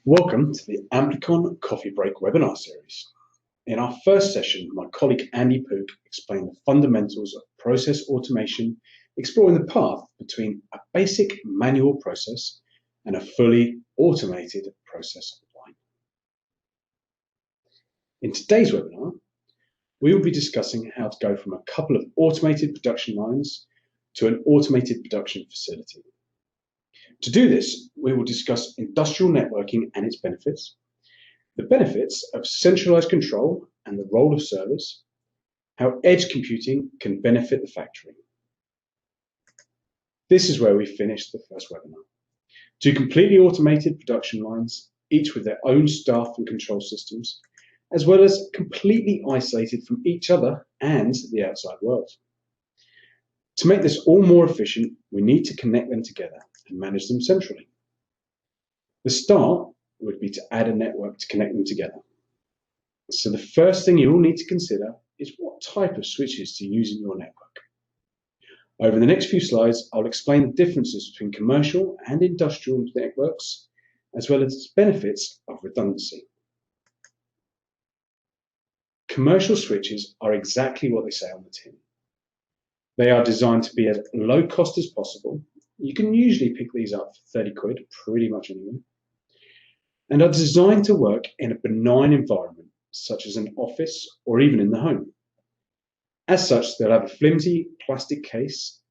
Welcome to the Amplicon Coffee Break webinar series. In our first session, my colleague Andy Pook explained the fundamentals of process automation, exploring the path between a basic manual process and a fully automated process line. In today's webinar, we will be discussing how to go from a couple of automated production lines to an automated production facility. To do this, we will discuss industrial networking and its benefits, the benefits of centralized control and the role of servers, how edge computing can benefit the factory. This is where we finished the first webinar. Two completely automated production lines, each with their own staff and control systems, as well as completely isolated from each other and the outside world. To make this all more efficient, we need to connect them together and manage them centrally. The start would be to add a network to connect them together. So the first thing you will need to consider is what type of switches to use in your network. Over the next few slides, I'll explain the differences between commercial and industrial networks, as well as its benefits of redundancy. Commercial switches are exactly what they say on the tin. They are designed to be as low cost as possible. You can usually pick these up for 30 quid, pretty much anywhere, and are designed to work in a benign environment, such as an office or even in the home. As such, they'll have a flimsy plastic case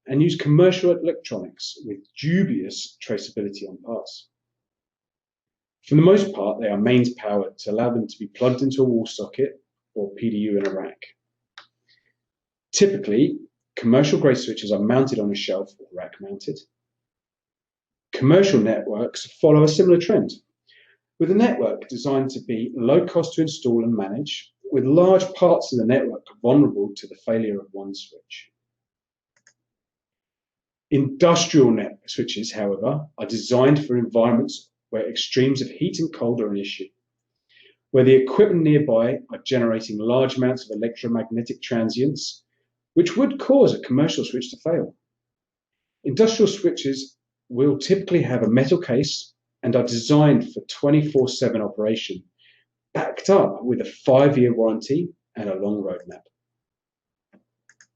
and use commercial electronics with dubious traceability on parts. For the most part, they are mains powered to allow them to be plugged into a wall socket or PDU in a rack. Typically, commercial grade switches are mounted on a shelf or rack mounted. Commercial networks follow a similar trend, with a network designed to be low cost to install and manage, with large parts of the network vulnerable to the failure of one switch. Industrial network switches, however, are designed for environments where extremes of heat and cold are an issue, where the equipment nearby are generating large amounts of electromagnetic transients, which would cause a commercial switch to fail. Industrial switches will typically have a metal case and are designed for 24/7 operation, backed up with a 5-year warranty and a long roadmap.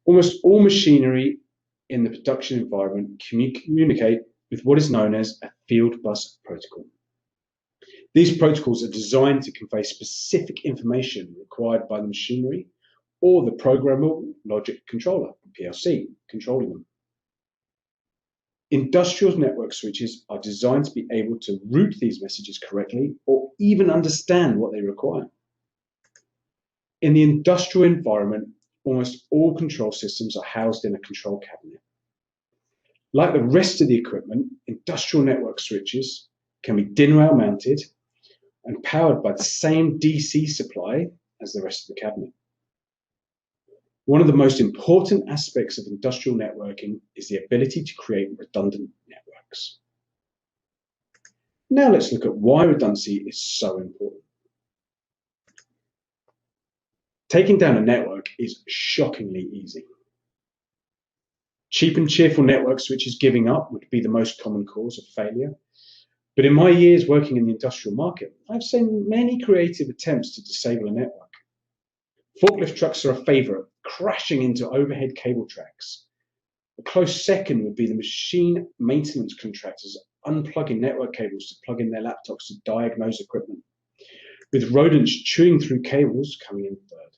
Almost all machinery in the production environment communicate with what is known as a field bus protocol. These protocols are designed to convey specific information required by the machinery or the programmable logic controller, PLC, controlling them. Industrial network switches are designed to be able to route these messages correctly or even understand what they require. In the industrial environment, almost all control systems are housed in a control cabinet. Like the rest of the equipment, industrial network switches can be DIN rail mounted and powered by the same DC supply as the rest of the cabinet. One of the most important aspects of industrial networking is the ability to create redundant networks. Now let's look at why redundancy is so important. Taking down a network is shockingly easy. Cheap and cheerful network switches giving up would be the most common cause of failure. But in my years working in the industrial market, I've seen many creative attempts to disable a network. Forklift trucks are a favorite, crashing into overhead cable tracks. A close second would be the machine maintenance contractors unplugging network cables to plug in their laptops to diagnose equipment, with rodents chewing through cables coming in third.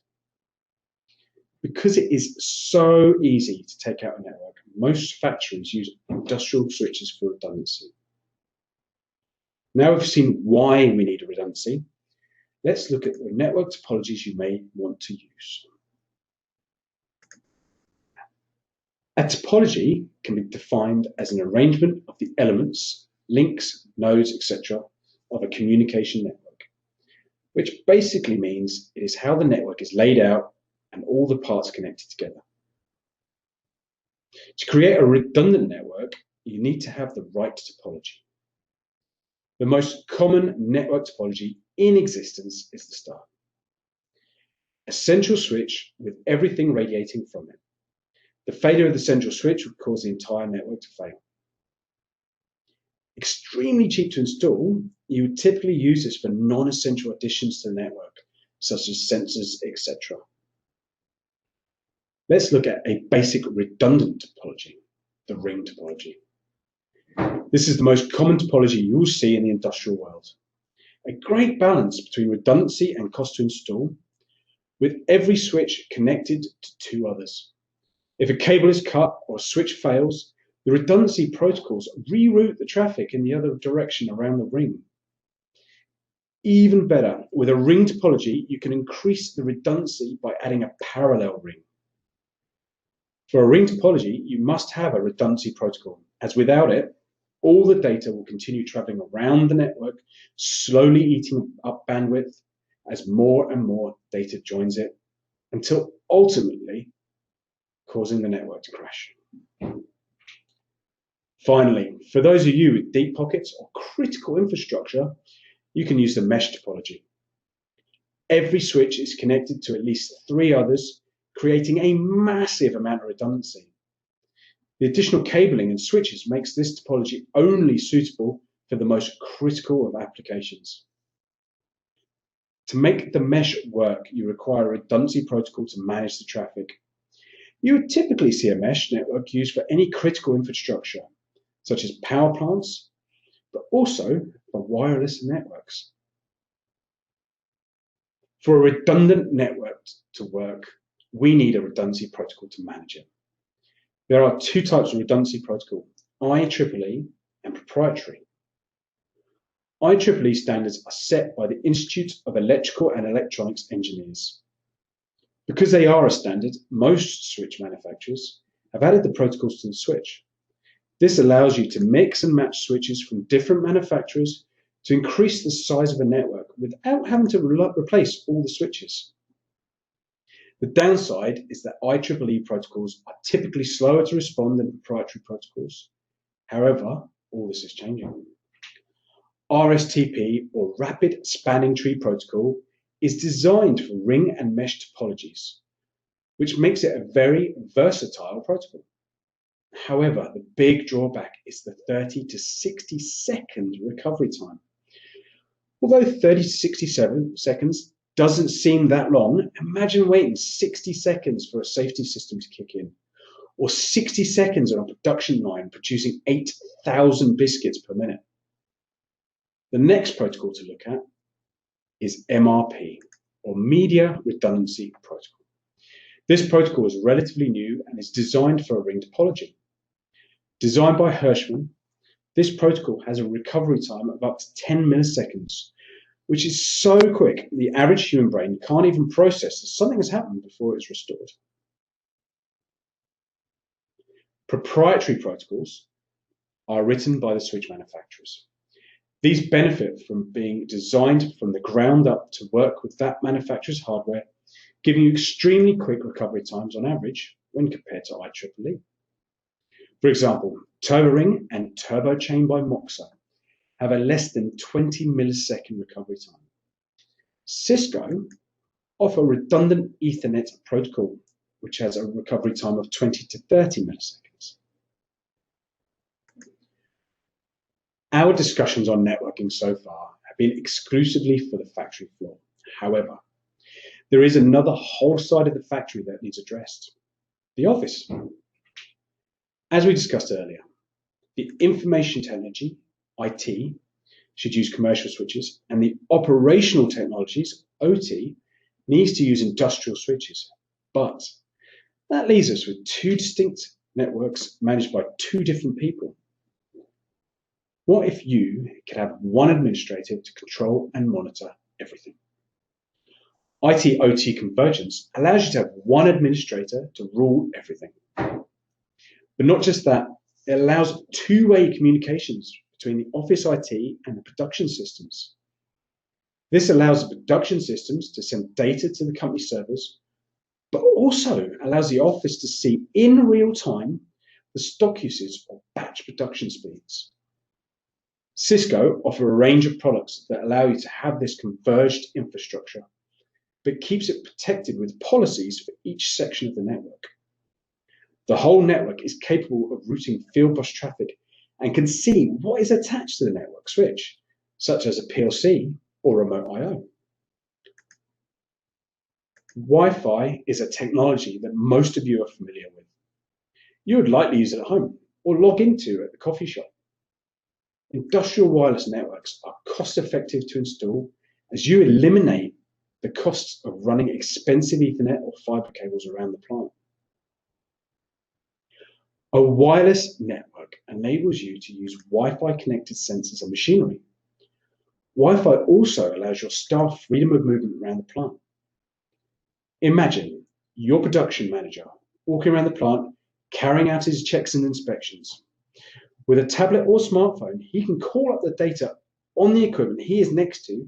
Because it is so easy to take out a network, most factories use industrial switches for redundancy. Now we've seen why we need a redundancy, let's look at the network topologies you may want to use. A topology can be defined as an arrangement of the elements, links, nodes, etc. of a communication network, which basically means it is how the network is laid out and all the parts connected together. To create a redundant network, you need to have the right topology. The most common network topology in existence is the star. A central switch with everything radiating from it. The failure of the central switch would cause the entire network to fail. Extremely cheap to install, you would typically use this for non-essential additions to the network, such as sensors, etc. Let's look at a basic redundant topology, the ring topology. This is the most common topology you will see in the industrial world. A great balance between redundancy and cost to install, with every switch connected to two others. If a cable is cut or a switch fails, the redundancy protocols reroute the traffic in the other direction around the ring. Even better, with a ring topology, you can increase the redundancy by adding a parallel ring. For a ring topology, you must have a redundancy protocol, as without it, all the data will continue traveling around the network, slowly eating up bandwidth as more and more data joins it, until ultimately causing the network to crash. Finally, for those of you with deep pockets or critical infrastructure, you can use the mesh topology. Every switch is connected to at least 3 others, creating a massive amount of redundancy. The additional cabling and switches makes this topology only suitable for the most critical of applications. To make the mesh work, you require a redundancy protocol to manage the traffic. You would typically see a mesh network used for any critical infrastructure, such as power plants, but also for wireless networks. For a redundant network to work, we need a redundancy protocol to manage it. There are 2 types of redundancy protocol, IEEE and proprietary. IEEE standards are set by the Institute of Electrical and Electronics Engineers. Because they are a standard, most switch manufacturers have added the protocols to the switch. This allows you to mix and match switches from different manufacturers to increase the size of a network without having to replace all the switches. The downside is that IEEE protocols are typically slower to respond than proprietary protocols. However, all this is changing. RSTP, or Rapid Spanning Tree Protocol, is designed for ring and mesh topologies, which makes it a very versatile protocol. However, the big drawback is the 30 to 60 second recovery time. Although 30 to 67 seconds doesn't seem that long, imagine waiting 60 seconds for a safety system to kick in, or 60 seconds on a production line producing 8,000 biscuits per minute. The next protocol to look at is MRP, or Media Redundancy Protocol. This protocol is relatively new and is designed for a ring topology. Designed by Hirschman, this protocol has a recovery time of up to 10 milliseconds, which is so quick the average human brain can't even process that something has happened before it's restored. Proprietary protocols are written by the switch manufacturers. These benefit from being designed from the ground up to work with that manufacturer's hardware, giving you extremely quick recovery times on average when compared to IEEE. For example, TurboRing and TurboChain by Moxa have a less than 20 millisecond recovery time. Cisco offer redundant Ethernet protocol, which has a recovery time of 20 to 30 milliseconds. Our discussions on networking so far have been exclusively for the factory floor. However, there is another whole side of the factory that needs addressed, the office. As we discussed earlier, the information technology, IT, should use commercial switches, and the operational technologies, OT, needs to use industrial switches. But that leaves us with 2 distinct networks managed by 2 different people. What if you could have one administrator to control and monitor everything? IT-OT convergence allows you to have one administrator to rule everything. But not just that, it allows 2-way communications between the office IT and the production systems. This allows the production systems to send data to the company servers, but also allows the office to see in real time the stock usage or batch production speeds. Cisco offer a range of products that allow you to have this converged infrastructure, but keeps it protected with policies for each section of the network. The whole network is capable of routing field bus traffic and can see what is attached to the network switch, such as a PLC or remote I/O. Wi-Fi is a technology that most of you are familiar with. You would likely use it at home or log into at the coffee shop. Industrial wireless networks are cost-effective to install as you eliminate the costs of running expensive Ethernet or fiber cables around the plant. A wireless network enables you to use Wi-Fi connected sensors and machinery. Wi-Fi also allows your staff freedom of movement around the plant. Imagine your production manager walking around the plant, carrying out his checks and inspections. With a tablet or smartphone, he can call up the data on the equipment he is next to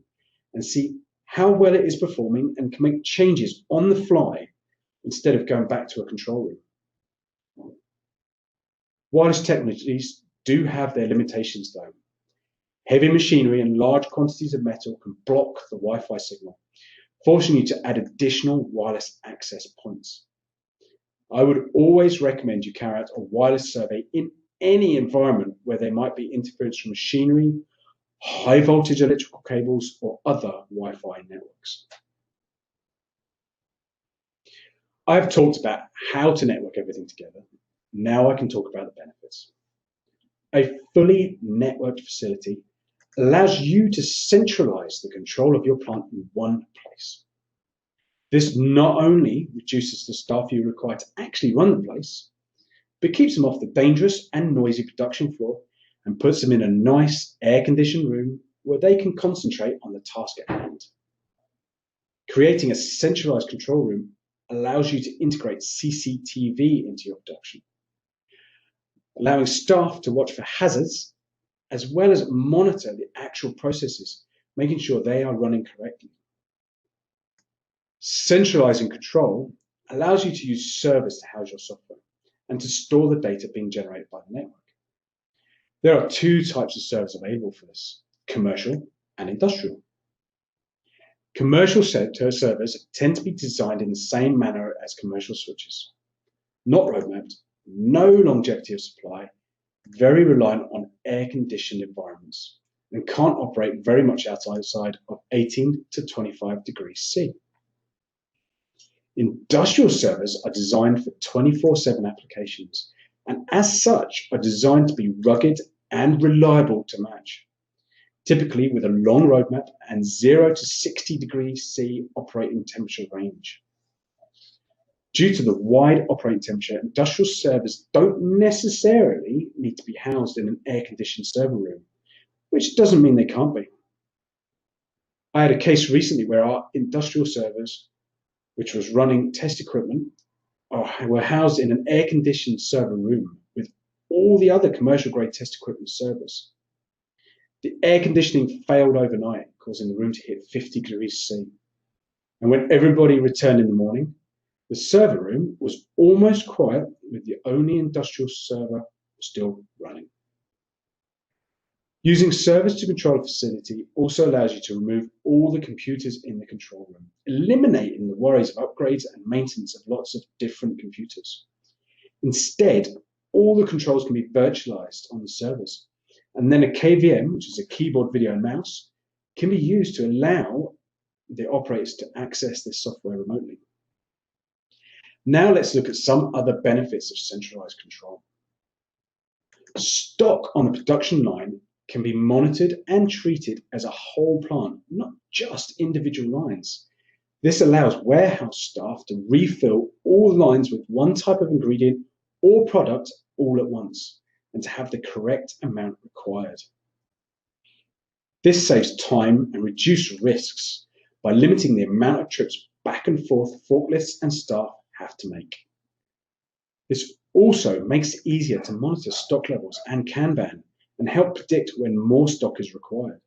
and see how well it is performing and can make changes on the fly instead of going back to a control room. Wireless technologies do have their limitations though. Heavy machinery and large quantities of metal can block the Wi-Fi signal, forcing you to add additional wireless access points. I would always recommend you carry out a wireless survey in any environment where there might be interference from machinery, high voltage electrical cables, or other Wi-Fi networks. I've talked about how to network everything together. Now I can talk about the benefits. A fully networked facility allows you to centralize the control of your plant in one place. This not only reduces the staff you require to actually run the place, but keeps them off the dangerous and noisy production floor and puts them in a nice air-conditioned room where they can concentrate on the task at hand. Creating a centralized control room allows you to integrate CCTV into your production, allowing staff to watch for hazards as well as monitor the actual processes, making sure they are running correctly. Centralizing control allows you to use servers to house your software and to store the data being generated by the network. There are two types of servers available for this: commercial and industrial. Commercial sector servers tend to be designed in the same manner as commercial switches. Not roadmapped, no longevity of supply, very reliant on air-conditioned environments, and can't operate very much outside of 18 to 25 degrees C. Industrial servers are designed for 24/7 applications, and as such are designed to be rugged and reliable to match, typically with a long roadmap and 0 to 60 degrees C operating temperature range. Due to the wide operating temperature, industrial servers don't necessarily need to be housed in an air-conditioned server room, which doesn't mean they can't be. I had a case recently where our industrial servers, which was running test equipment, were housed in an air-conditioned server room with all the other commercial-grade test equipment servers. The air conditioning failed overnight, causing the room to hit 50 degrees C. And when everybody returned in the morning, the server room was almost quiet, with the only industrial server still running. Using servers to control a facility also allows you to remove all the computers in the control room, eliminating the worries of upgrades and maintenance of lots of different computers. Instead, all the controls can be virtualized on the servers, and then a KVM, which is a keyboard, video, and mouse, can be used to allow the operators to access this software remotely. Now let's look at some other benefits of centralized control. Stock on a production line can be monitored and treated as a whole plant, not just individual lines. This allows warehouse staff to refill all lines with one type of ingredient or product all at once, and to have the correct amount required. This saves time and reduces risks by limiting the amount of trips back and forth forklifts and staff have to make. This also makes it easier to monitor stock levels and Kanban and help predict when more stock is required.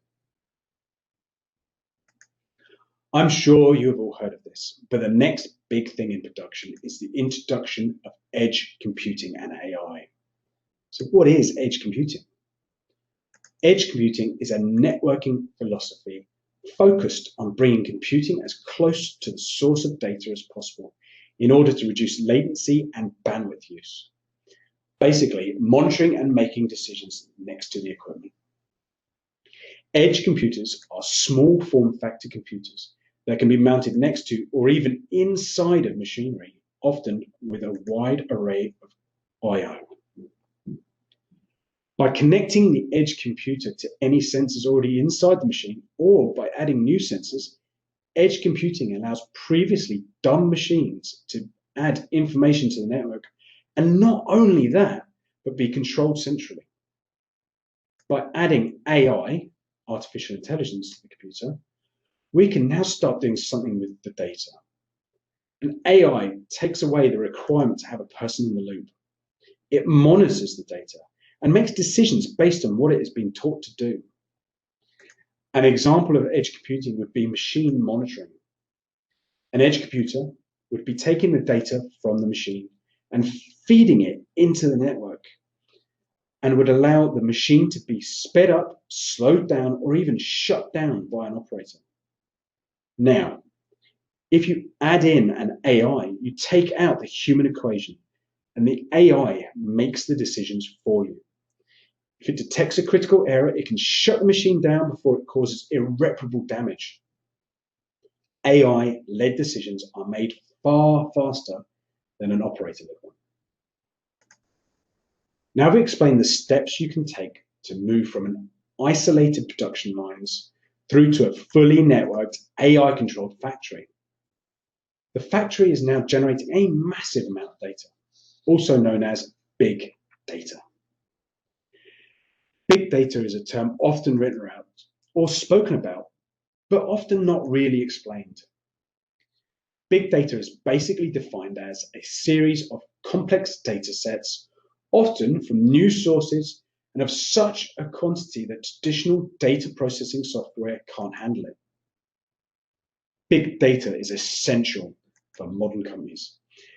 I'm sure you have all heard of this, but the next big thing in production is the introduction of edge computing and AI. So what is edge computing? Edge computing is a networking philosophy focused on bringing computing as close to the source of data as possible in order to reduce latency and bandwidth use. basically monitoring and making decisions next to the equipment. Edge computers are small form factor computers that can be mounted next to or even inside of machinery, often with a wide array of I/O. By connecting the edge computer to any sensors already inside the machine, or by adding new sensors, edge computing allows previously dumb machines to add information to the network, and not only that, but be controlled centrally. By adding AI, artificial intelligence, to the computer, we can now start doing something with the data. And AI takes away the requirement to have a person in the loop. It monitors the data and makes decisions based on what it has been taught to do. An example of edge computing would be machine monitoring. An edge computer would be taking the data from the machine and feeding it into the network, and would allow the machine to be sped up, slowed down, or even shut down by an operator. Now, if you add in an AI, you take out the human equation, and the AI makes the decisions for you. If it detects a critical error, it can shut the machine down before it causes irreparable damage. AI-led decisions are made far faster than an operator-led one. Now we explain the steps you can take to move from an isolated production lines through to a fully networked AI-controlled factory. The factory is now generating a massive amount of data, also known as big data. Big data is a term often written around or spoken about, but often not really explained. Big data is basically defined as a series of complex data sets, often from news sources, and of such a quantity that traditional data processing software can't handle it. Big data is essential for modern companies,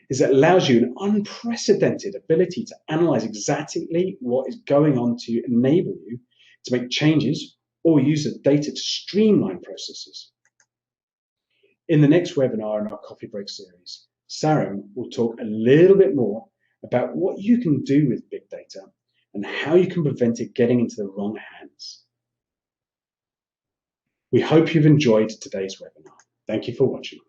as it allows you an unprecedented ability to analyze exactly what is going on to enable you to make changes or use the data to streamline processes. In the next webinar in our Coffee Break series, Sarim will talk a little bit more about what you can do with big data and how you can prevent it getting into the wrong hands. We hope you've enjoyed today's webinar. Thank you for watching.